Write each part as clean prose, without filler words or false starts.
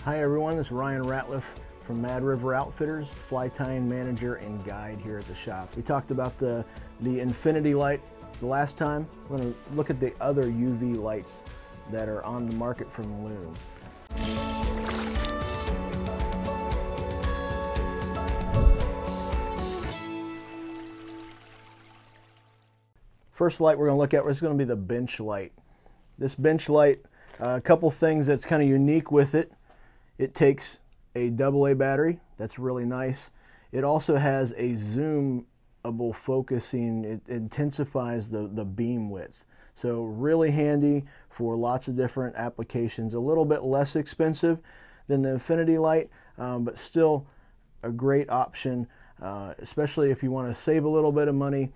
Hi everyone, this is Ryan Ratliff from Mad River Outfitters, fly tying manager and guide here at the shop. We talked about the Infiniti light the last time. We're going to look at the other UV lights that are on the market from Loon. First light we're going to look at is going to be the bench light. This bench light, a couple things that's kind of unique with it. It takes a AA battery, that's really nice. It also has a zoomable focusing, it intensifies the beam width. So really handy for lots of different applications. A little bit less expensive than the Infiniti light, but still a great option, especially if you want to save a little bit of money.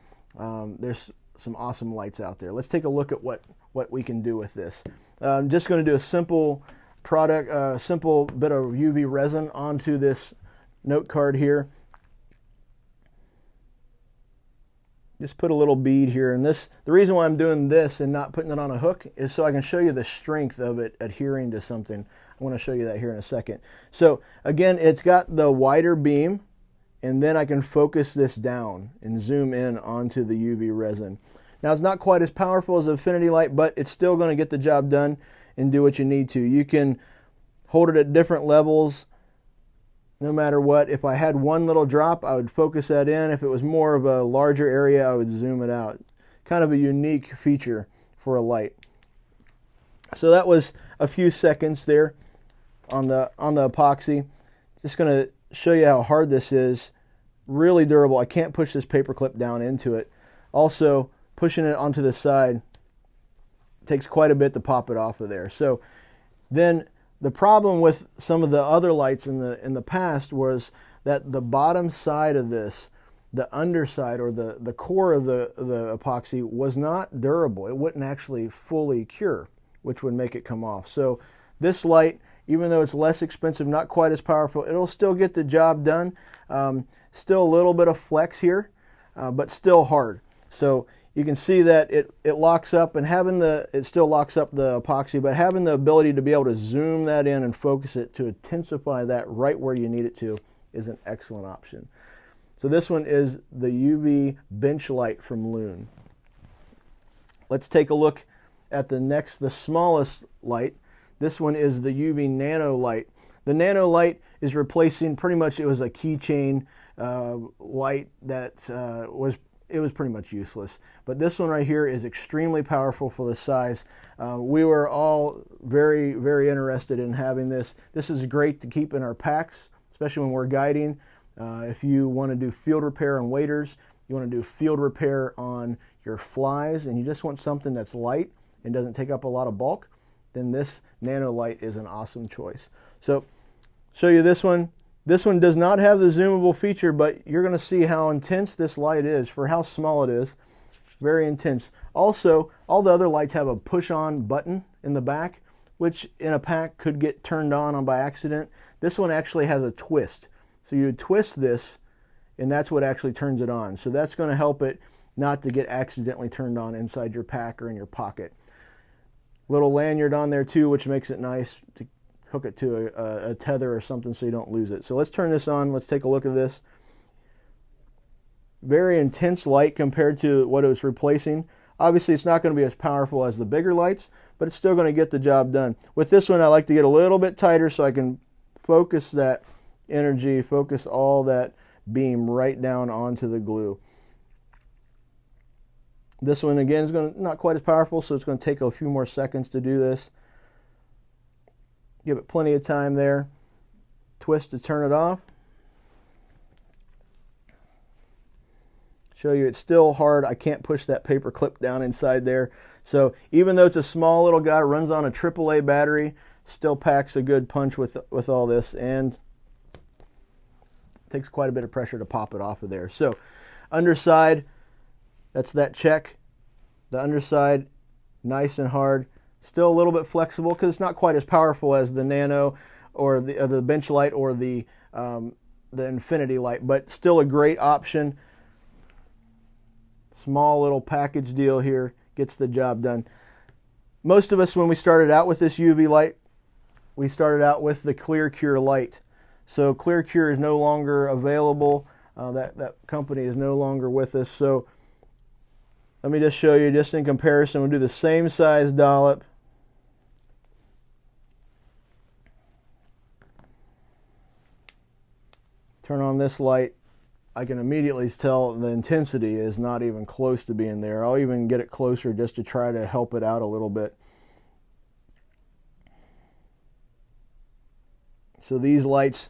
There's some awesome lights out there. Let's take a look at what we can do with this. I'm just going to do a simple simple bit of UV resin onto this note card here. Just put a little bead here, and the reason why I'm doing this and not putting it on a hook is so I can show you the strength of it adhering to something. I want to show you that here in a second. So again, it's got the wider beam, and then I can focus this down and zoom in onto the UV resin. Now it's not quite as powerful as the Infiniti light, but it's still going to get the job done and do what you need to. You can hold it at different levels no matter what. If I had one little drop, I would focus that in. If it was more of a larger area, I would zoom it out. Kind of a unique feature for a light. So that was a few seconds there on the epoxy. Just going to show you how hard this is. Really durable. I can't push this paper clip down into it. Also, pushing it onto the side takes quite a bit to pop it off of there. So then the problem with some of the other lights in the past was that the bottom side of this, the underside or the core of the epoxy was not durable. It wouldn't actually fully cure, which would make it come off. So this light, even though it's less expensive, not quite as powerful, it'll still get the job done. Still a little bit of flex here, but still hard. So you can see that it locks up, and it still locks up the epoxy, but having the ability to be able to zoom that in and focus it to intensify that right where you need it to is an excellent option. So this one is the UV bench light from Loon. Let's take a look at the smallest light. This one is the UV Nano Light. The Nano Light is replacing, pretty much it was a keychain light that was pretty much useless. But this one right here is extremely powerful for the size. We were all very, very interested in having this. This is great to keep in our packs, especially when we're guiding. If you want to do field repair on waders, you want to do field repair on your flies, and you just want something that's light and doesn't take up a lot of bulk, then this Nano Light is an awesome choice. So, show you this one. This one does not have the zoomable feature, but you're going to see how intense this light is for how small it is. Very intense. Also, all the other lights have a push-on button in the back, which in a pack could get turned on by accident. This one actually has a twist. So you twist this, and that's what actually turns it on. So that's going to help it not to get accidentally turned on inside your pack or in your pocket. Little lanyard on there too, which makes it nice to hook it to a tether or something so you don't lose it. So let's turn this on. Let's take a look at this. Very intense light compared to what it was replacing. Obviously, it's not going to be as powerful as the bigger lights, but it's still going to get the job done. With this one, I like to get a little bit tighter so I can focus that energy, focus all that beam right down onto the glue. This one, again, is not quite as powerful, so it's going to take a few more seconds to do this. Give it plenty of time there. Twist to turn it off. Show you it's still hard. I can't push that paper clip down inside there. So even though it's a small little guy, runs on a AAA battery, still packs a good punch with all this, and takes quite a bit of pressure to pop it off of there. So underside, that's that check. The underside, nice and hard. Still a little bit flexible because it's not quite as powerful as the Nano or the bench light or the Infiniti light, but still a great option. Small little package deal here, gets the job done. Most of us, when we started out with this UV light, we started out with the Clear Cure Light. So Clear Cure is no longer available. That company is no longer with us. So let me just show you, just in comparison, we'll do the same size dollop. Turn on this light. I can immediately tell the intensity is not even close to being there. I'll even get it closer just to try to help it out a little bit. So these lights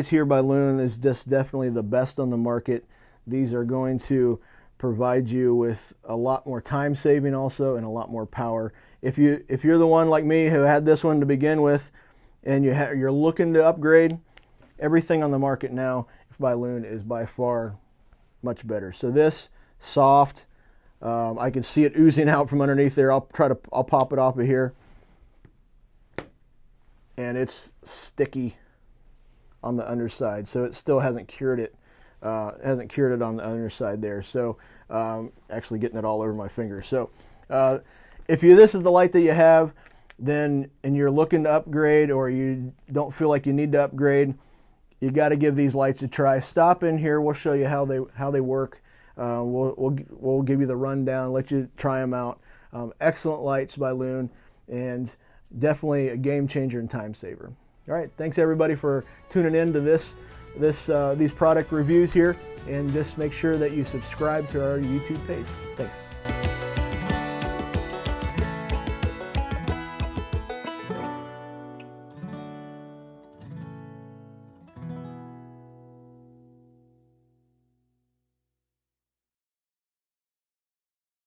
here by Loon is just definitely the best on the market. These are going to provide you with a lot more time saving also, and a lot more power. If you're the one like me who had this one to begin with, and you're looking to upgrade, everything on the market now by Loon is by far much better. So this soft, I can see it oozing out from underneath there. I'll pop it off of here, and it's sticky on the underside, so it still hasn't cured it. Hasn't cured it on the underside there. So actually getting it all over my finger. So if this is the light that you have, then and you're looking to upgrade, or you don't feel like you need to upgrade, you got to give these lights a try. Stop in here. We'll show you how they work. We'll give you the rundown, let you try them out. Excellent lights by Loon, and definitely a game changer and time saver. All right, thanks everybody for tuning in to these product reviews here, and just make sure that you subscribe to our YouTube page. Thanks.